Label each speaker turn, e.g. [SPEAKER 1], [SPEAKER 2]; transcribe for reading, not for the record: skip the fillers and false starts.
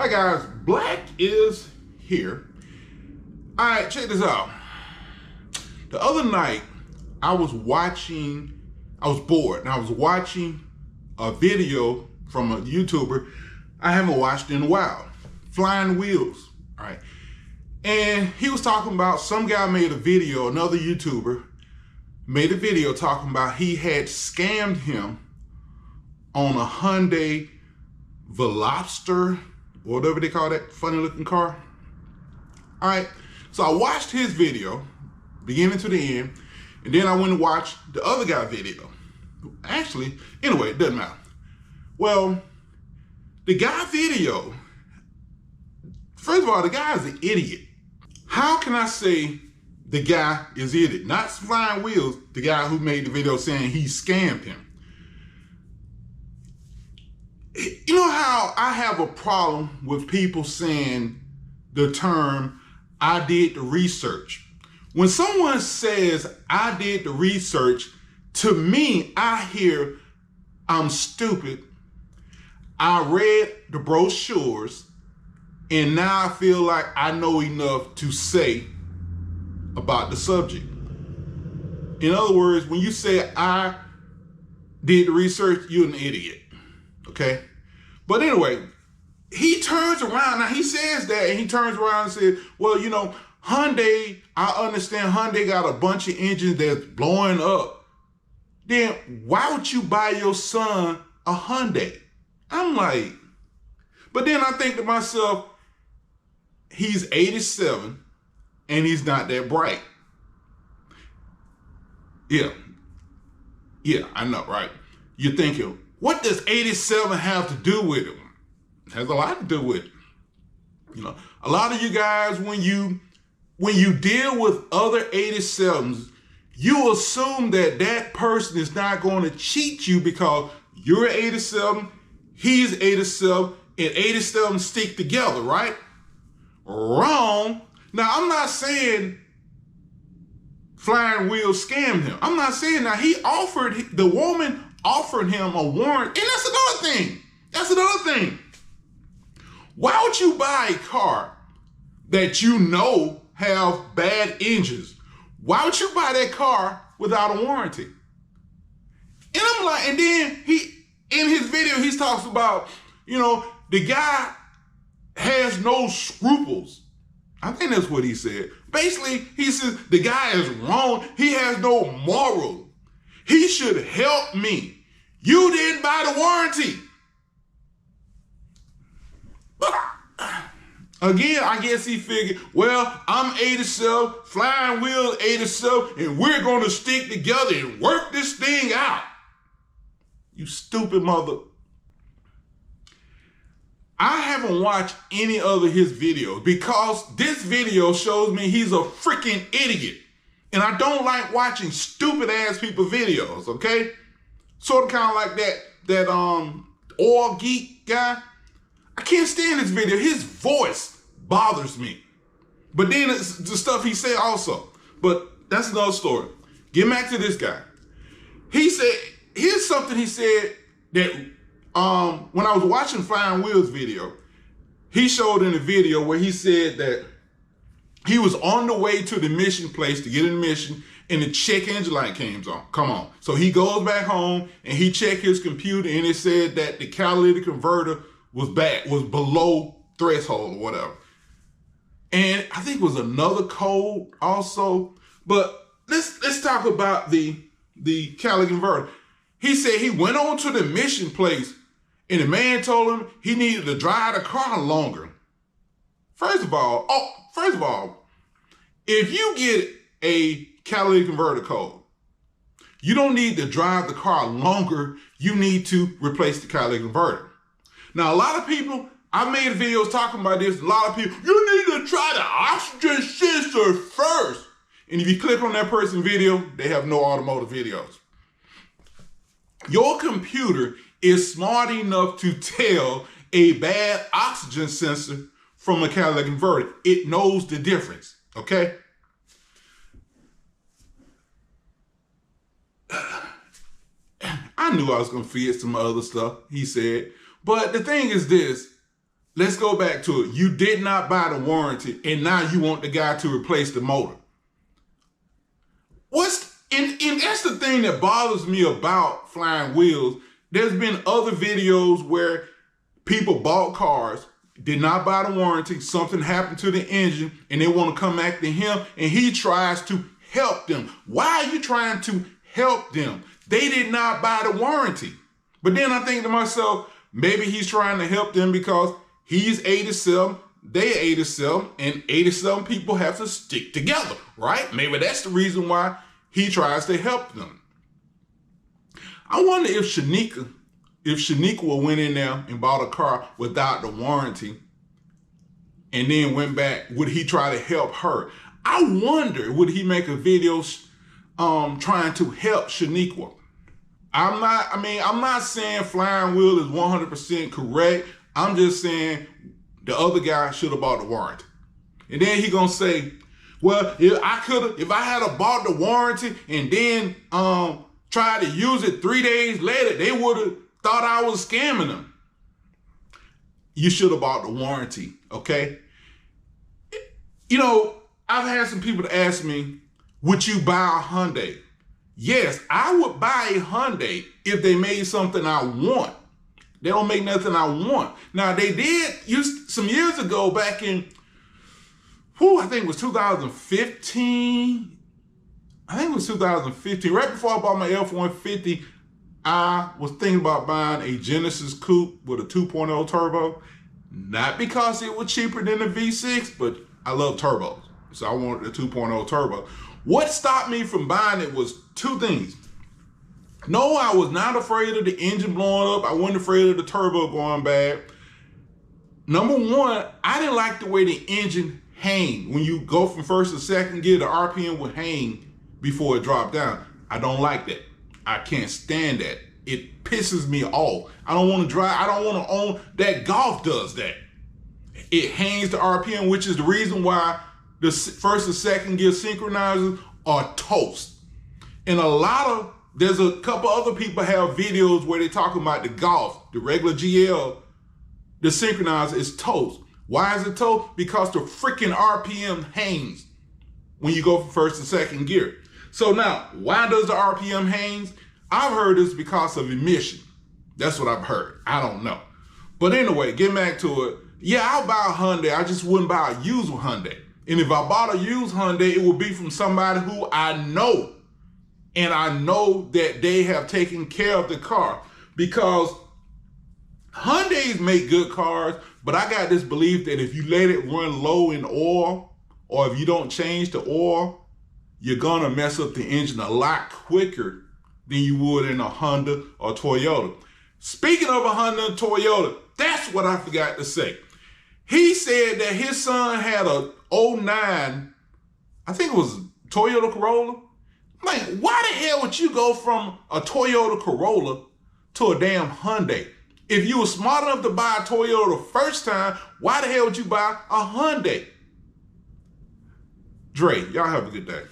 [SPEAKER 1] Hi guys, Black is here. All right, check this out. The other night, I was bored, and I was watching a video from a YouTuber I haven't watched in a while, Flying Wheels, all right? And he was talking about, some guy made a video, another YouTuber made a video talking about he had scammed him on a Hyundai Veloster, whatever they call that funny looking car. All right, so I watched his video, beginning to the end, and then I went and watched the other guy's video. Actually, anyway, it doesn't matter. Well, the guy video, first of all, the guy is an idiot. How can I say the guy is idiot? Not Flying Wheels, the guy who made the video saying he scammed him. You know how I have a problem with people saying the term, I did the research. When someone says, I did the research, to me, I hear, I'm stupid. I read the brochures, and now I feel like I know enough to say about the subject. In other words, when you say I did the research, you're an idiot. Okay? But anyway, he turns around. Now he says that, and he turns around and says, well, you know, Hyundai, I understand Hyundai got a bunch of engines that's blowing up. Then why would you buy your son a Hyundai? I'm like, but then I think to myself, he's 87 and he's not that bright. Yeah, I know, right? You're thinking, what does 87 have to do with it? It has a lot to do with it. You know, a lot of you guys, when you deal with other 87s, you assume that that person is not going to cheat you because you're 87, he's 87, and 87 stick together, right? Wrong. Now, I'm not saying Flying Wheels scammed him. I'm not saying that. The woman offered him a warrant, and that's another thing. That's another thing. Why would you buy a car that you know have bad engines? Why would you buy that car without a warranty? And I'm like, and then in his video, he talks about, you know, the guy has no scruples. I think that's what he said. Basically, he says the guy is wrong. He has no moral. He should help me. You didn't buy the warranty. Again, I guess he figured, well, I'm 87, Flying Wheels 87, and we're going to stick together and work this thing out. You stupid mother. I haven't watched any other of his videos because this video shows me he's a freaking idiot. And I don't like watching stupid ass people videos, okay? Sort of kind of like that oil geek guy. I can't stand this video. His voice bothers me. But then it's the stuff he said also. But that's another story. Get back to this guy. He said, here's something he said that when I was watching Flying Wheels video, he showed in the video where he said that he was on the way to the mission place to get in the mission, and the check engine light come on. So he goes back home and he checked his computer, and it said that the catalytic converter was below threshold or whatever. And I think it was another code also. But let's talk about the catalytic converter. He said he went on to the mission place, and the man told him he needed to drive the car longer. First of all, if you get a catalytic converter code, you don't need to drive the car longer. You need to replace the catalytic converter. Now, a lot of people, I made videos talking about this. A lot of people, you need to try the oxygen sensor first. And if you click on that person's video, they have no automotive videos. Your computer is smart enough to tell a bad oxygen sensor from a catalytic converter. It knows the difference, okay? I knew I was going to forget some other stuff he said. But the thing is this, let's go back to it. You did not buy the warranty, and now you want the guy to replace the motor. And that's the thing that bothers me about Flying Wheels. There's been other videos where people bought cars, did not buy the warranty, something happened to the engine, and they want to come back to him, and he tries to help them. Why are you trying to help them? They did not buy the warranty. But then I think to myself, maybe he's trying to help them because he's 87, they're 87, and 87 people have to stick together, right? Maybe that's the reason why he tries to help them. I wonder if Shaniqua went in there and bought a car without the warranty and then went back, would he try to help her? I wonder, would he make a video trying to help Shaniqua? I'm not saying Flying Wheel is 100% correct. I'm just saying the other guy should have bought the warranty. And then he gonna say, well, if I had bought the warranty and then tried to use it 3 days later, they would have thought I was scamming them. You should have bought the warranty, okay? You know, I've had some people to ask me, would you buy a Hyundai? Yes, I would buy a Hyundai if they made something I want. They don't make nothing I want. Now, they did some years ago, back in, I think it was 2015. I think it was 2015. Right before I bought my F-150, I was thinking about buying a Genesis Coupe with a 2.0 turbo. Not because it was cheaper than the V6, but I love turbos. So I wanted the 2.0 turbo. What stopped me from buying it was two things. No, I was not afraid of the engine blowing up. I wasn't afraid of the turbo going bad. Number one, I didn't like the way the engine hang. When you go from first to second gear, the RPM would hang before it dropped down. I don't like that. I can't stand that. It pisses me off. I don't want to drive. I don't want to own that. Golf does that. It hangs the RPM, which is the reason why the first and second gear synchronizers are toast. And there's a couple other people have videos where they talk about the Golf, the regular GL, the synchronizer is toast. Why is it toast? Because the freaking RPM hangs when you go from first and second gear. So now, why does the RPM hangs? I've heard it's because of emission. That's what I've heard. I don't know. But anyway, getting back to it. Yeah, I'll buy a Hyundai. I just wouldn't buy a used Hyundai. And if I bought a used Hyundai, it would be from somebody who I know. And I know that they have taken care of the car. Because Hyundais make good cars, but I got this belief that if you let it run low in oil, or if you don't change the oil, you're gonna mess up the engine a lot quicker than you would in a Honda or Toyota. Speaking of a Honda and Toyota, that's what I forgot to say. He said that his son had a 09, I think it was Toyota Corolla. Like, why the hell would you go from a Toyota Corolla to a damn Hyundai? If you were smart enough to buy a Toyota the first time, why the hell would you buy a Hyundai? Dre, y'all have a good day.